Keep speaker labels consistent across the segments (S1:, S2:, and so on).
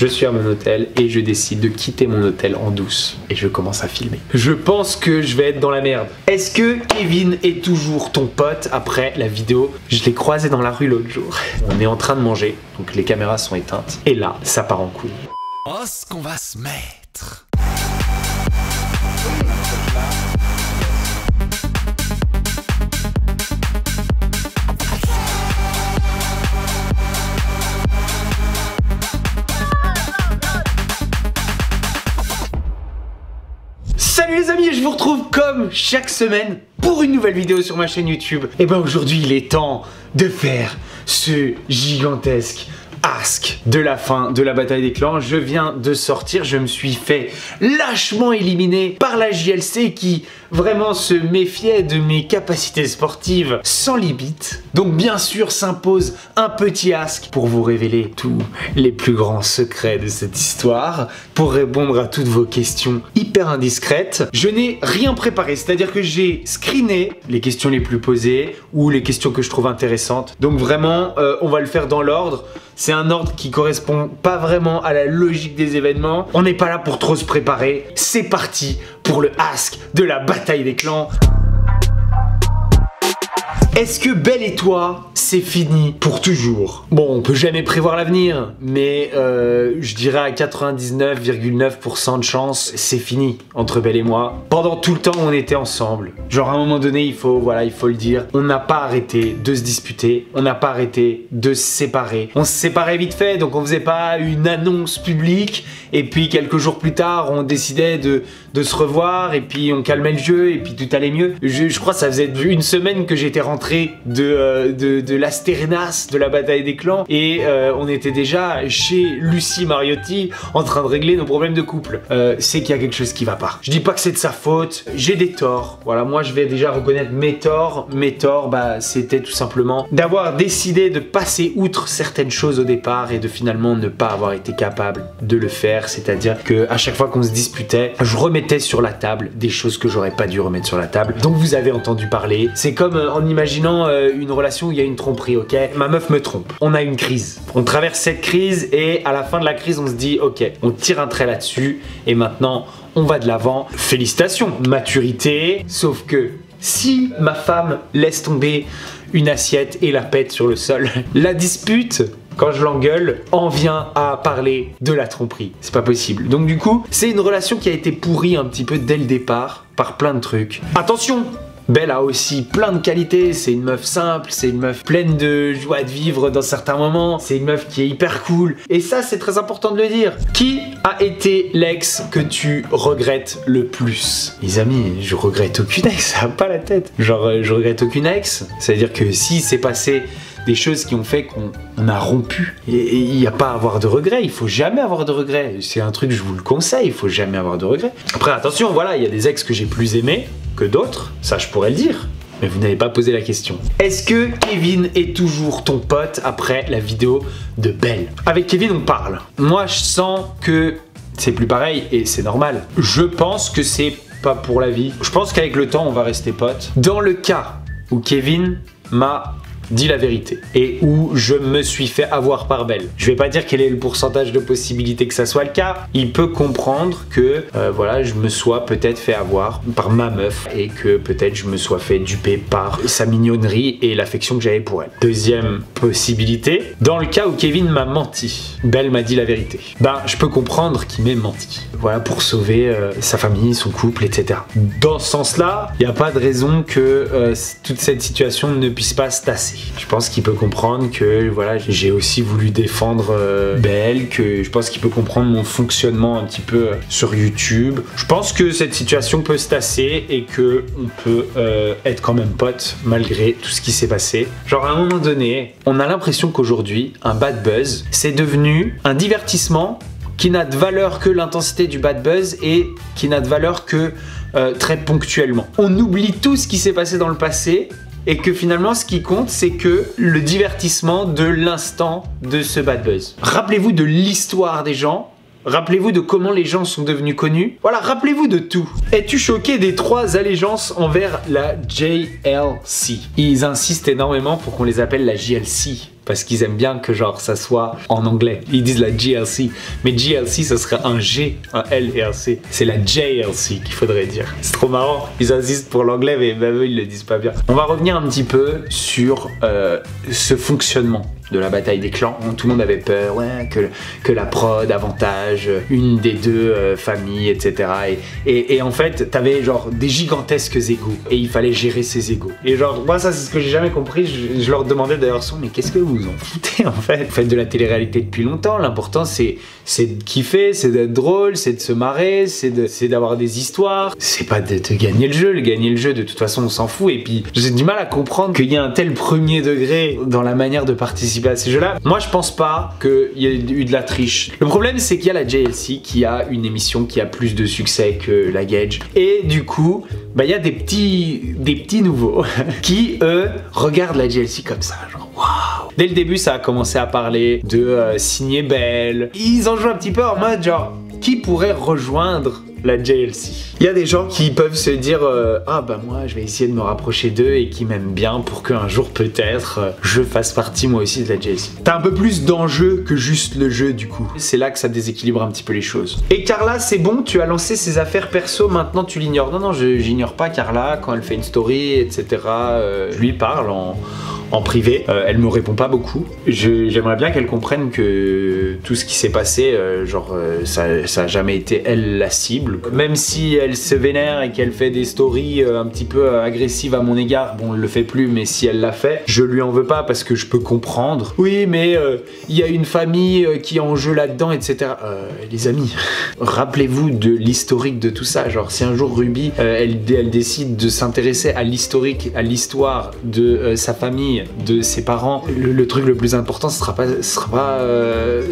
S1: je suis à mon hôtel et je décide de quitter mon hôtel en douce. Et je commence à filmer. Je pense que je vais être dans la merde. Est-ce que Kevin est toujours ton pote après la vidéo? Je l'ai croisé dans la rue l'autre jour. On est en train de manger, donc les caméras sont éteintes. Et là, ça part en couille.
S2: Oh, ce qu'on va se mettre!
S1: Salut les amis, je vous retrouve comme chaque semaine pour une nouvelle vidéo sur ma chaîne YouTube. Et ben aujourd'hui il est temps de faire ce gigantesque ask de la fin de la bataille des clans. Je viens de sortir, je me suis fait lâchement éliminer par la JLC qui vraiment se méfiait de mes capacités sportives sans limite. Donc bien sûr s'impose un petit ask pour vous révéler tous les plus grands secrets de cette histoire, pour répondre à toutes vos questions hyper indiscrètes. Je n'ai rien préparé, c'est-à-dire que j'ai screené les questions les plus posées ou les questions que je trouve intéressantes. Donc vraiment, on va le faire dans l'ordre. C'est un ordre qui correspond pas vraiment à la logique des événements. On n'est pas là pour trop se préparer. C'est parti pour le ask de la bataille des clans. Est-ce que Belle et toi, c'est fini pour toujours? Bon, on peut jamais prévoir l'avenir, mais je dirais à 99,9% de chance, c'est fini entre Belle et moi. Pendant tout le temps, on était ensemble. Genre à un moment donné, il faut le dire, on n'a pas arrêté de se disputer, on n'a pas arrêté de se séparer. On se séparait vite fait, donc on faisait pas une annonce publique, et puis quelques jours plus tard, on décidait de se revoir, et puis on calmait le jeu, et puis tout allait mieux. Je crois que ça faisait une semaine que j'étais rentré de l'Asterinas de la bataille des clans et on était déjà chez Lucie Mariotti en train de régler nos problèmes de couple. C'est qu'il y a quelque chose qui va pas. Je dis pas que c'est de sa faute, j'ai des torts. Voilà, moi je vais déjà reconnaître mes torts. Mes torts, bah c'était tout simplement d'avoir décidé de passer outre certaines choses au départ et de finalement ne pas avoir été capable de le faire. C'est-à-dire que à chaque fois qu'on se disputait, je remettais sur la table des choses que j'aurais pas dû remettre sur la table. Donc vous avez entendu parler. C'est comme en imaginant une relation où il y a une tromperie, ok? Ma meuf me trompe. On a une crise. On traverse cette crise et à la fin de la crise, on se dit, ok, on tire un trait là-dessus et maintenant, on va de l'avant. Félicitations, maturité. Sauf que si ma femme laisse tomber une assiette et la pète sur le sol, la dispute, quand je l'engueule, en vient à parler de la tromperie. C'est pas possible. Donc du coup, c'est une relation qui a été pourrie un petit peu dès le départ par plein de trucs. Attention! Belle a aussi plein de qualités, c'est une meuf simple, c'est une meuf pleine de joie de vivre dans certains moments, c'est une meuf qui est hyper cool. Et ça, c'est très important de le dire. Qui a été l'ex que tu regrettes le plus? Les amis, je regrette aucune ex, ça va pas la tête. Genre, je regrette aucune ex, c'est-à-dire que si c'est passé des choses qui ont fait qu'on a rompu. Et il n'y a pas à avoir de regrets, il faut jamais avoir de regrets. C'est un truc, je vous le conseille, il faut jamais avoir de regrets. Après, attention, voilà, il y a des ex que j'ai plus aimés que d'autres, ça je pourrais le dire. Mais vous n'avez pas posé la question. Est-ce que Kevin est toujours ton pote après la vidéo de Belle? Avec Kevin, on parle. Moi, je sens que c'est plus pareil et c'est normal. Je pense que c'est pas pour la vie. Je pense qu'avec le temps, on va rester potes. Dans le cas où Kevin m'a dit la vérité et où je me suis fait avoir par Belle. Je vais pas dire quel est le pourcentage de possibilité que ça soit le cas. Il peut comprendre que voilà, je me sois peut-être fait avoir par ma meuf et que peut-être je me sois fait duper par sa mignonnerie et l'affection que j'avais pour elle. Deuxième possibilité, dans le cas où Kevin m'a menti. Belle m'a dit la vérité. Ben, je peux comprendre qu'il m'ait menti. Voilà, pour sauver sa famille, son couple, etc. Dans ce sens-là, il n'y a pas de raison que toute cette situation ne puisse pas se tasser. Je pense qu'il peut comprendre que voilà, j'ai aussi voulu défendre Belle, que je pense qu'il peut comprendre mon fonctionnement un petit peu sur YouTube. Je pense que cette situation peut se tasser et que on peut être quand même potes malgré tout ce qui s'est passé. Genre à un moment donné, on a l'impression qu'aujourd'hui, un bad buzz, c'est devenu un divertissement qui n'a de valeur que l'intensité du bad buzz et qui n'a de valeur que très ponctuellement. On oublie tout ce qui s'est passé dans le passé et que finalement ce qui compte c'est que le divertissement de l'instant de ce bad buzz. Rappelez-vous de l'histoire des gens, rappelez-vous de comment les gens sont devenus connus, voilà, rappelez-vous de tout. Es-tu choqué des 3 allégeances envers la JLC? Ils insistent énormément pour qu'on les appelle la JLC. parce qu'ils aiment bien que genre ça soit en anglais. Ils disent la GLC, mais GLC ça serait un G, un L et un C. C'est la JLC qu'il faudrait dire. C'est trop marrant, ils insistent pour l'anglais mais même eux ils le disent pas bien. On va revenir un petit peu sur ce fonctionnement de la bataille des clans. Tout le monde avait peur, ouais, que la prod avantage une des deux familles, etc. Et en fait, t'avais genre des gigantesques égos et il fallait gérer ces égos. Et genre, moi, ça, c'est ce que j'ai jamais compris. Je leur demandais d'ailleurs, mais qu'est-ce que vous en foutez en fait? Vous faites de la télé-réalité depuis longtemps. L'important, c'est de kiffer, c'est d'être drôle, c'est de se marrer, c'est d'avoir des histoires. C'est pas de gagner le jeu. Gagner le jeu, de toute façon, on s'en fout. Et puis, j'ai du mal à comprendre qu'il y a un tel premier degré dans la manière de participer à ces jeux-là. Moi, je pense pas qu'il y ait eu de la triche. Le problème, c'est qu'il y a la JLC qui a une émission qui a plus de succès que la Gage. Et du coup, bah, il y a des petits nouveaux qui, eux, regardent la JLC comme ça, genre waouh. Dès le début, ça a commencé à parler de signer Belle. Ils en jouent un petit peu en mode genre, qui pourrait rejoindre la JLC? Il y a des gens qui peuvent se dire ah bah moi je vais essayer de me rapprocher d'eux et qui m'aiment bien pour qu'un jour peut-être je fasse partie moi aussi de la JLC. T'as un peu plus d'enjeu que juste le jeu du coup. C'est là que ça déséquilibre un petit peu les choses. Et Carla, c'est bon, tu as lancé ses affaires perso, maintenant tu l'ignores. Non, j'ignore pas Carla quand elle fait une story, etc. Je lui parle en privé, elle me répond pas beaucoup. J'aimerais bien qu'elle comprenne que tout ce qui s'est passé, ça a jamais été elle la cible. Même si elle se vénère et qu'elle fait des stories un petit peu agressives à mon égard, bon, elle le fait plus, mais si elle l'a fait, je lui en veux pas parce que je peux comprendre. Oui, mais il y a une famille qui est en jeu là-dedans, etc. Les amis, rappelez-vous de l'historique de tout ça. Genre, si un jour Ruby, elle décide de s'intéresser à l'historique, à l'histoire de sa famille, de ses parents, le truc le plus important ce sera pas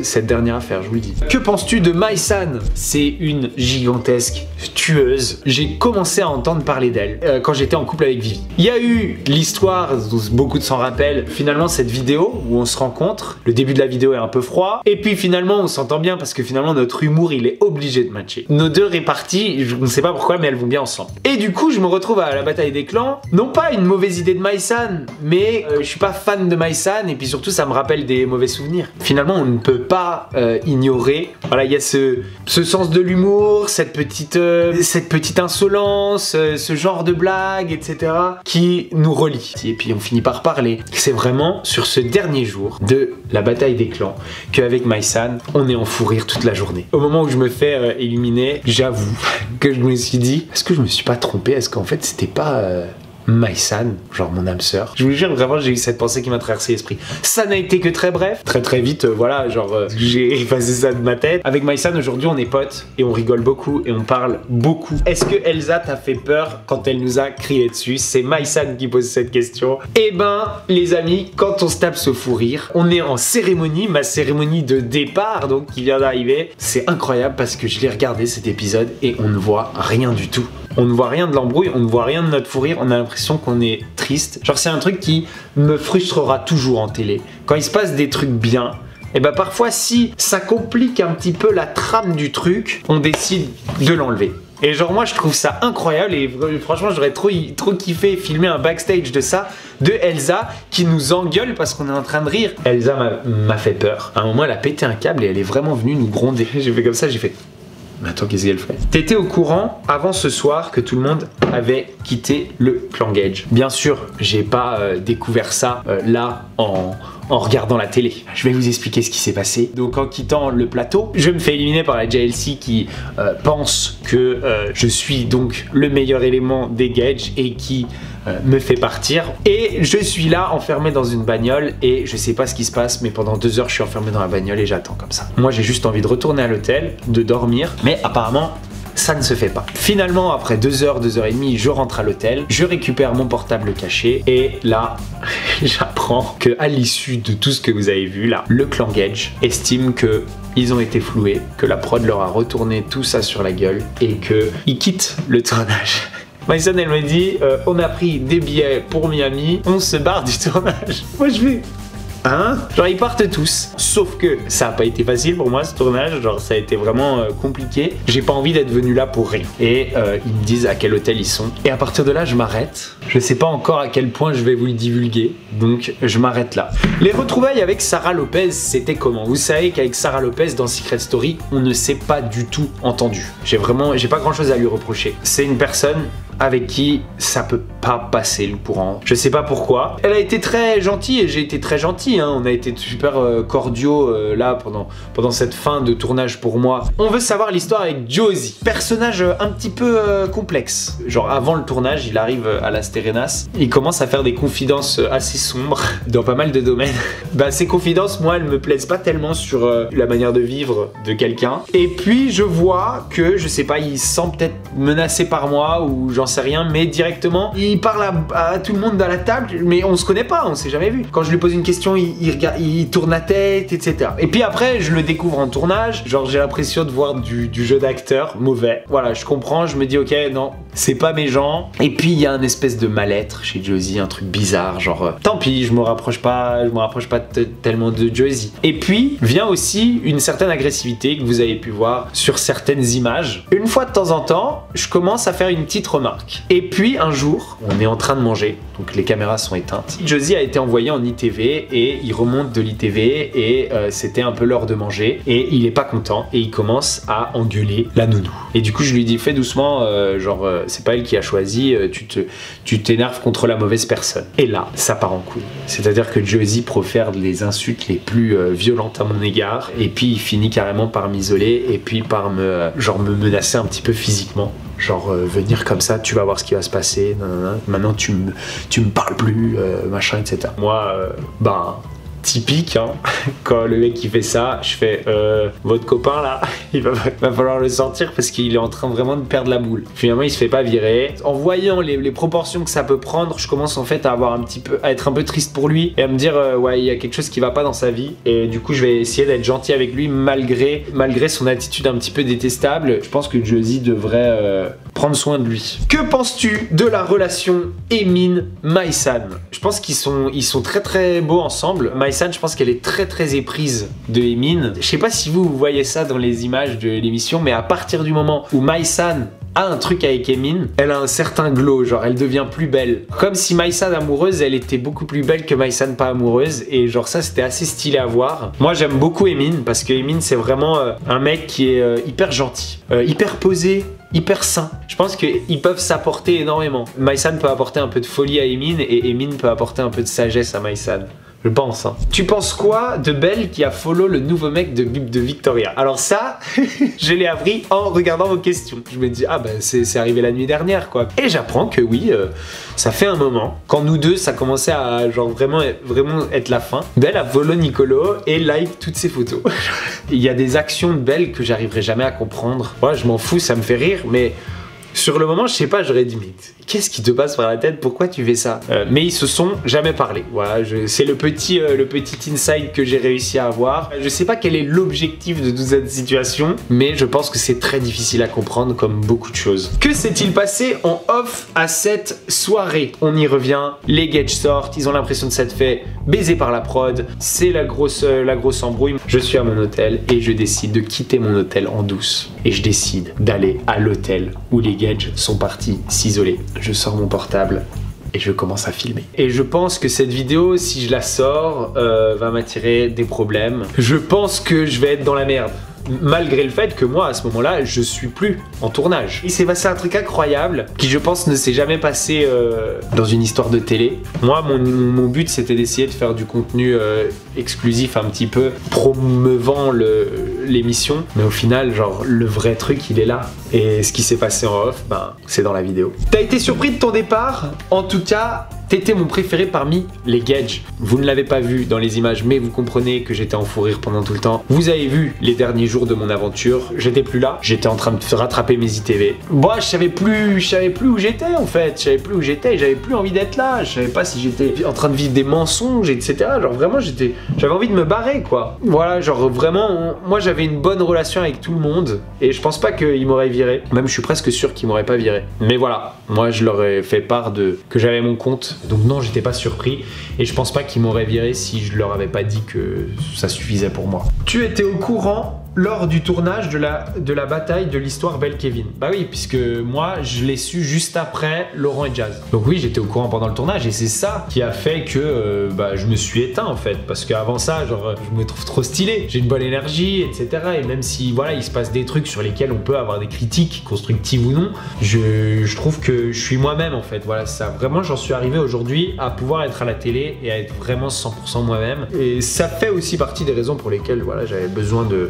S1: cette dernière affaire, je vous le dis. Que penses-tu de Mai-san? C'est une gigantesque tueuse. J'ai commencé à entendre parler d'elle quand j'étais en couple avec Vivi. Il y a eu l'histoire, beaucoup de s'en rappellent, finalement cette vidéo où on se rencontre, le début de la vidéo est un peu froid, et puis finalement on s'entend bien parce que finalement notre humour il est obligé de matcher. Nos deux réparties, je ne sais pas pourquoi mais elles vont bien ensemble. Et du coup je me retrouve à la bataille des clans, non pas une mauvaise idée de Mai-san, mais je suis pas fan de Mai-san et puis surtout ça me rappelle des mauvais souvenirs. Finalement on ne peut pas ignorer, voilà, il y a ce sens de l'humour, cette petite insolence, ce genre de blague, etc. qui nous relie. Et puis on finit par parler. C'est vraiment sur ce dernier jour de la bataille des clans qu'avec Mai-san, on est en fou rire toute la journée. Au moment où je me fais éliminer, j'avoue que je me suis dit, est-ce que je me suis pas trompé? Est-ce qu'en fait c'était pas Mai-san, genre mon âme sœur? Je vous jure, vraiment j'ai eu cette pensée qui m'a traversé l'esprit. Ça n'a été que très bref, très vite, voilà, genre j'ai effacé ça de ma tête. Avec Mai-san aujourd'hui on est potes et on rigole beaucoup et on parle beaucoup. Est-ce que Elsa t'a fait peur quand elle nous a crié dessus? C'est Mai-san qui pose cette question. Eh ben les amis, quand on se tape ce fou rire, on est en cérémonie, ma cérémonie de départ donc qui vient d'arriver. C'est incroyable parce que je l'ai regardé cet épisode et on ne voit rien du tout. On ne voit rien de l'embrouille, on ne voit rien de notre fou rire, on a l'impression qu'on est triste. Genre c'est un truc qui me frustrera toujours en télé. Quand il se passe des trucs bien, et bah parfois si ça complique un petit peu la trame du truc, on décide de l'enlever. Et genre moi je trouve ça incroyable et franchement j'aurais trop kiffé filmer un backstage de ça, de Elsa qui nous engueule parce qu'on est en train de rire. Elsa m'a fait peur. À un moment elle a pété un câble et elle est vraiment venue nous gronder. J'ai fait comme ça, j'ai fait... Mais attends, qu'est-ce qu'elle fait? T'étais au courant avant ce soir que tout le monde avait quitté le clan Gage? Bien sûr, j'ai pas découvert ça là en regardant la télé. Je vais vous expliquer ce qui s'est passé. Donc en quittant le plateau, je me fais éliminer par la JLC qui pense que je suis donc le meilleur élément des Gage et qui me fait partir. Et je suis là enfermé dans une bagnole et je sais pas ce qui se passe mais pendant 2 heures je suis enfermé dans la bagnole et j'attends comme ça. Moi j'ai juste envie de retourner à l'hôtel, de dormir, mais apparemment ça ne se fait pas. Finalement, après 2 heures, 2 heures et demie, je rentre à l'hôtel, je récupère mon portable caché et là, j'apprends que à l'issue de tout ce que vous avez vu là, le clan Gage estime que ils ont été floués, que la prod leur a retourné tout ça sur la gueule et qu'ils quittent le tournage. Mai-san elle me dit on a pris des billets pour Miami, on se barre du tournage. Moi je vais... Hein? Genre ils partent tous. Sauf que ça a pas été facile pour moi ce tournage, genre ça a été vraiment compliqué. J'ai pas envie d'être venu là pour rien. Et ils me disent à quel hôtel ils sont. Et à partir de là je m'arrête. Je sais pas encore à quel point je vais vous le divulguer. Donc je m'arrête là. Les retrouvailles avec Sarah Lopez, c'était comment? Vous savez qu'avec Sarah Lopez dans Secret Story, on ne s'est pas du tout entendu. J'ai pas grand chose à lui reprocher. C'est une personne avec qui ça peut pas passer le courant. Je sais pas pourquoi. Elle a été très gentille et j'ai été très gentil. Hein. On a été super cordiaux là pendant cette fin de tournage pour moi. On veut savoir l'histoire avec Josie. Personnage un petit peu complexe. Genre avant le tournage, il arrive à Las Terrenas. Il commence à faire des confidences assez sombres dans pas mal de domaines. Bah ces confidences, moi, elles me plaisent pas tellement sur la manière de vivre de quelqu'un. Et puis je vois que, je sais pas, il se sent peut-être menacé par moi ou j'en sais rien, mais directement il parle à tout le monde dans la table, mais on se connaît pas, on s'est jamais vu. Quand je lui pose une question, il tourne la tête, etc. Et puis après, je le découvre en tournage, genre j'ai l'impression de voir du jeu d'acteur mauvais. Voilà, je comprends, je me dis ok, non, c'est pas mes gens. Et puis il y a un espèce de mal-être chez Josie, un truc bizarre, genre tant pis, je me rapproche pas tellement de Josie. Et puis vient aussi une certaine agressivité que vous avez pu voir sur certaines images. Une fois de temps en temps, je commence à faire une petite remarque. Et puis un jour, on est en train de manger, donc les caméras sont éteintes. Josie a été envoyé en ITV et il remonte de l'ITV et c'était un peu l'heure de manger et il est pas content et il commence à engueuler la nounou. Et du coup je lui dis fais doucement, c'est pas elle qui a choisi, tu t'énerves contre la mauvaise personne. Et là, ça part en couille. C'est-à-dire que Josie profère les insultes les plus violentes à mon égard et puis il finit carrément par m'isoler et puis par me menacer un petit peu physiquement. Genre venir comme ça, tu vas voir ce qui va se passer, nanana. Maintenant tu me parles plus, machin, etc. Moi, typique, hein, quand le mec qui fait ça, je fais votre copain là, il va falloir le sortir parce qu'il est en train vraiment de perdre la boule. Finalement il se fait pas virer. En voyant les proportions que ça peut prendre, je commence en fait à être un peu triste pour lui et à me dire ouais, il y a quelque chose qui va pas dans sa vie et du coup je vais essayer d'être gentil avec lui malgré son attitude un petit peu détestable. Je pense que Josie devrait prendre soin de lui. Que penses-tu de la relation Emin-Maïsan? Je pense qu'ils sont très très beaux ensemble. Maïsan, je pense qu'elle est très très éprise de Emin. Je sais pas si vous voyez ça dans les images de l'émission, mais à partir du moment où Maïsan a un truc avec Emin, elle a un certain glow, genre elle devient plus belle. Comme si Maïsan amoureuse, elle était beaucoup plus belle que Maïsan pas amoureuse et genre ça c'était assez stylé à voir. Moi j'aime beaucoup Emin parce que Emin c'est vraiment un mec qui est hyper gentil, hyper posé, hyper sain. Je pense qu'ils peuvent s'apporter énormément. Maïsan peut apporter un peu de folie à Emin et Emin peut apporter un peu de sagesse à Maïsan. Je pense. Hein. Tu penses quoi de Belle qui a follow le nouveau mec de Victoria? Alors ça, je l'ai appris en regardant vos questions. Je me dis, ah ben c'est arrivé la nuit dernière quoi. Et j'apprends que oui, ça fait un moment. Quand nous deux, ça commençait à genre vraiment être la fin. Belle a follow Nicolo et like toutes ses photos. Il y a des actions de Belle que j'arriverai jamais à comprendre. Moi, je m'en fous, ça me fait rire, mais... Sur le moment, je sais pas, j'aurais dit mais qu'est-ce qui te passe par la tête? Pourquoi tu fais ça? Mais ils se sont jamais parlé. Voilà, c'est le petit insight que j'ai réussi à avoir. Je sais pas quel est l'objectif de toute cette situation, mais je pense que c'est très difficile à comprendre comme beaucoup de choses. Que s'est-il passé en off à cette soirée? On y revient, les Gage sortent, ils ont l'impression de s'être fait baiser par la prod, c'est la grosse embrouille. Je suis à mon hôtel et je décide de quitter mon hôtel en douce. Et je décide d'aller à l'hôtel où les Gage sont partis s'isoler. Je sors mon portable et je commence à filmer. Et je pense que cette vidéo, si je la sors, va m'attirer des problèmes. Je pense que je vais être dans la merde. Malgré le fait que moi, à ce moment-là, je suis plus en tournage. Il s'est passé un truc incroyable qui, je pense, ne s'est jamais passé dans une histoire de télé. Moi, mon but, c'était d'essayer de faire du contenu exclusif un petit peu, promeuvant l'émission. Mais au final, genre, le vrai truc, il est là. Et ce qui s'est passé en off, ben, c'est dans la vidéo. T'as été surpris de ton départ? En tout cas... T'étais mon préféré parmi les Gage. Vous ne l'avez pas vu dans les images, mais vous comprenez que j'étais en fou rire pendant tout le temps. Vous avez vu les derniers jours de mon aventure. J'étais plus là. J'étais en train de rattraper mes ITV. Moi, je savais plus où j'étais en fait. Je savais plus où j'étais. J'avais plus envie d'être là. Je savais pas si j'étais en train de vivre des mensonges, etc. Genre vraiment, j'avais envie de me barrer quoi. Voilà, genre vraiment, moi j'avais une bonne relation avec tout le monde et je pense pas qu'il m'aurait viré. Même je suis presque sûr qu'il m'aurait pas viré. Mais voilà, moi je leur ai fait part que j'avais mon compte Donc non, j'étais pas surpris et je pense pas qu'ils m'auraient viré si je leur avais pas dit que ça suffisait pour moi. Tu étais au courant lors du tournage de la bataille de l'histoire Belle Kevin? Bah oui, puisque moi je l'ai su juste après Laurent et Jazz. Donc oui, j'étais au courant pendant le tournage et c'est ça qui a fait que je me suis éteint en fait. Parce qu'avant ça, genre je me trouve trop stylé, j'ai une bonne énergie, etc. Et même si voilà, il se passe des trucs sur lesquels on peut avoir des critiques, constructives ou non, je trouve que je suis moi-même en fait. Voilà, ça vraiment j'en suis arrivé aujourd'hui à pouvoir être à la télé et à être vraiment 100% moi-même. Et ça fait aussi partie des raisons pour lesquelles voilà, j'avais besoin de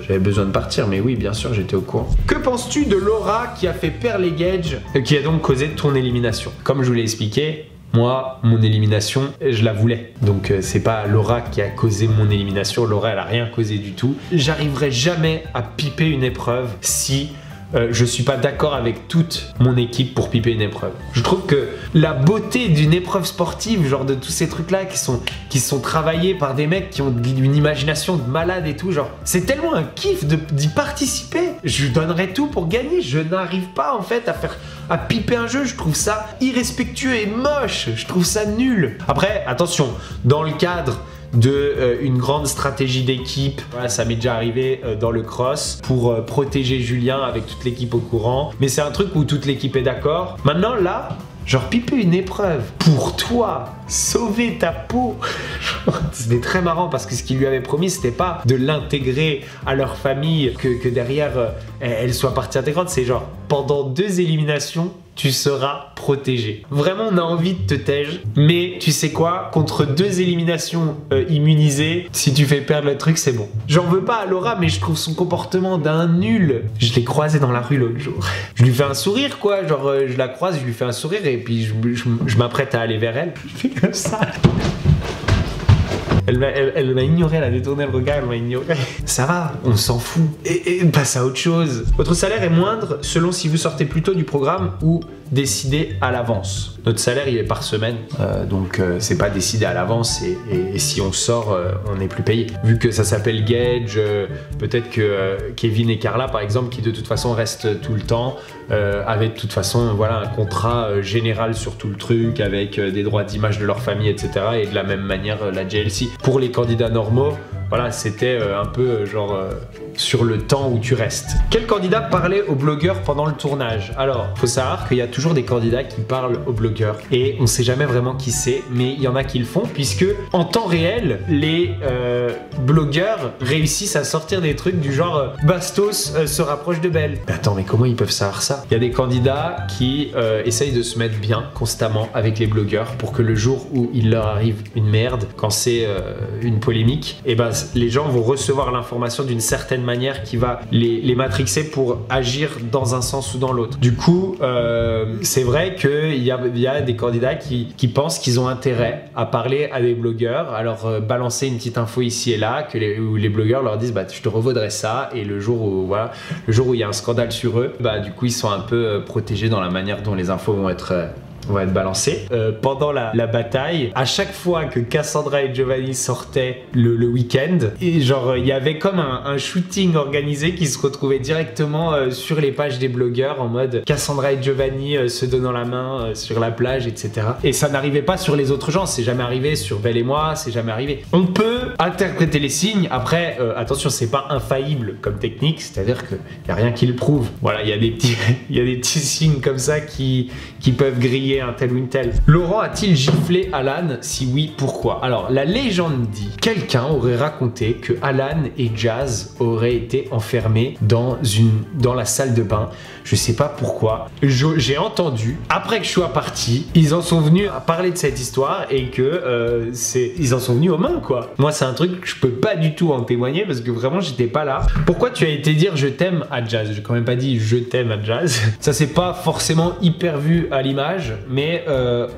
S1: partir, mais oui, bien sûr, j'étais au courant. Que penses-tu de Laura qui a fait perdre les Gage, qui a donc causé ton élimination? Comme je vous l'ai expliqué, moi, mon élimination, je la voulais. Donc c'est pas Laura qui a causé mon élimination, Laura elle a rien causé du tout. J'arriverai jamais à piper une épreuve si je suis pas d'accord avec toute mon équipe pour piper une épreuve. Je trouve que la beauté d'une épreuve sportive, genre de tous ces trucs là qui sont travaillés par des mecs qui ont une imagination de malade et tout, genre c'est tellement un kiff d'y participer. Je donnerais tout pour gagner. Je n'arrive pas en fait à piper un jeu. Je trouve ça irrespectueux et moche. Je trouve ça nul. Après attention, dans le cadre une grande stratégie d'équipe. Voilà, ça m'est déjà arrivé dans le cross pour protéger Julien avec toute l'équipe au courant. Mais c'est un truc où toute l'équipe est d'accord. Maintenant là, genre piper une épreuve pour toi, sauver ta peau. C'était très marrant parce que ce qu'il lui avait promis, c'était pas de l'intégrer à leur famille, que derrière elle soit partie intégrante. C'est genre pendant 2 éliminations, tu seras protégé. Vraiment, on a envie de te tège, mais tu sais quoi? Contre 2 éliminations immunisées, si tu fais perdre le truc, c'est bon. J'en veux pas à Laura, mais je trouve son comportement d'un nul. Je l'ai croisée dans la rue l'autre jour. Je lui fais un sourire, quoi. Genre, je la croise, je lui fais un sourire et puis je m'apprête à aller vers elle. Je fais comme ça. Elle m'a ignoré, elle a détourné le regard, elle m'a ignoré. Ça va, on s'en fout. Et passe à autre chose. Votre salaire est moindre selon si vous sortez plus tôt du programme ou décidé à l'avance. Notre salaire, il est par semaine, donc c'est pas décidé à l'avance et si on sort, on n'est plus payé. Vu que ça s'appelle Gage, peut-être que Kevin et Carla, par exemple, qui de toute façon restent tout le temps, avaient de toute façon voilà, un contrat général sur tout le truc, avec des droits d'image de leur famille, etc. Et de la même manière, la JLC. Pour les candidats normaux, voilà, c'était un peu genre sur le temps où tu restes. Quel candidat parlait aux blogueurs pendant le tournage? Alors, faut savoir qu'il y a toujours des candidats qui parlent aux blogueurs et on sait jamais vraiment qui c'est, mais il y en a qui le font puisque en temps réel, les blogueurs réussissent à sortir des trucs du genre Bastos se rapproche de Belle. Mais attends, mais comment ils peuvent savoir ça? Il y a des candidats qui essayent de se mettre bien constamment avec les blogueurs pour que le jour où il leur arrive une merde, quand c'est une polémique, et ben les gens vont recevoir l'information d'une certaine manière qui va les matrixer pour agir dans un sens ou dans l'autre. Du coup, c'est vrai qu'il y a des candidats qui pensent qu'ils ont intérêt à parler à des blogueurs, à leur balancer une petite info ici et là, où les blogueurs leur disent bah je te revaudrais ça, et le jour où voilà, le jour où il y a un scandale sur eux, bah du coup ils sont un peu protégés dans la manière dont les infos vont être balancé. Pendant la bataille, à chaque fois que Cassandra et Giovanni sortaient le week-end, et genre il y avait comme un shooting organisé qui se retrouvait directement sur les pages des blogueurs en mode Cassandra et Giovanni se donnant la main sur la plage, etc. Et ça n'arrivait pas sur les autres gens, c'est jamais arrivé sur Belle et moi, c'est jamais arrivé. On peut interpréter les signes, après attention, c'est pas infaillible comme technique, c'est-à-dire qu'il n'y a rien qui le prouve. Voilà, il y a des petits signes comme ça qui peuvent griller un tel ou une telle. Laurent a-t-il giflé Alan? Si oui, pourquoi? Alors, la légende dit, quelqu'un aurait raconté que Alan et Jazz auraient été enfermés dans la salle de bain. Je sais pas pourquoi. J'ai entendu, après que je sois parti, ils en sont venus à parler de cette histoire et que ils en sont venus aux mains, quoi. Moi, c'est un truc que je peux pas du tout en témoigner parce que vraiment, j'étais pas là. Pourquoi tu as été dire je t'aime à Jazz? J'ai quand même pas dit je t'aime à Jazz. Ça, c'est pas forcément hyper vu à l'image, mais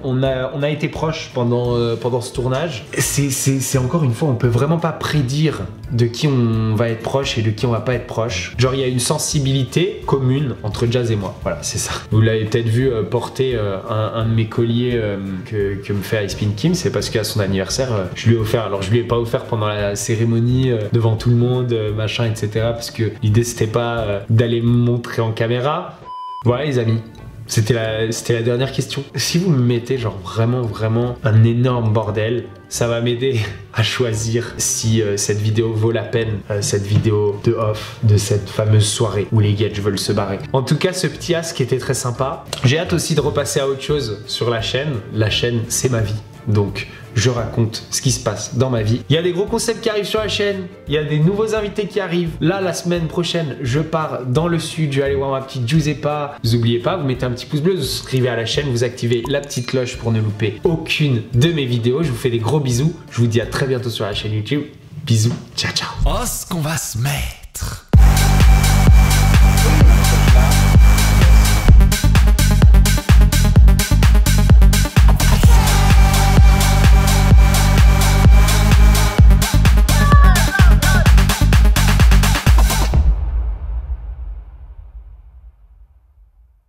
S1: on a été proches pendant ce tournage. C'est encore une fois, on peut vraiment pas prédire de qui on va être proche et de qui on va pas être proche. Genre, il y a une sensibilité commune entre Jazz et moi. Voilà, c'est ça. Vous l'avez peut-être vu porter un de mes colliers que me fait Ice Pin Kim, c'est parce qu'à son anniversaire, je lui ai offert. Alors, je lui ai pas offert pendant la cérémonie devant tout le monde, machin, etc. Parce que l'idée, c'était pas d'aller me montrer en caméra. Voilà, les amis. C'était la dernière question. Si vous me mettez genre vraiment un énorme bordel, ça va m'aider à choisir si cette vidéo vaut la peine, cette vidéo de off de cette fameuse soirée où les Gage veulent se barrer. En tout cas, ce petit ask était très sympa. J'ai hâte aussi de repasser à autre chose sur la chaîne. La chaîne, c'est ma vie. Donc, je raconte ce qui se passe dans ma vie. Il y a des gros concepts qui arrivent sur la chaîne. Il y a des nouveaux invités qui arrivent. Là, la semaine prochaine, je pars dans le sud. Je vais aller voir ma petite Giuseppa. Vous n'oubliez pas, vous mettez un petit pouce bleu, vous souscrivez à la chaîne, vous activez la petite cloche pour ne louper aucune de mes vidéos. Je vous fais des gros bisous. Je vous dis à très bientôt sur la chaîne YouTube. Bisous. Ciao, ciao.
S2: Oh, ce qu'on va se mettre.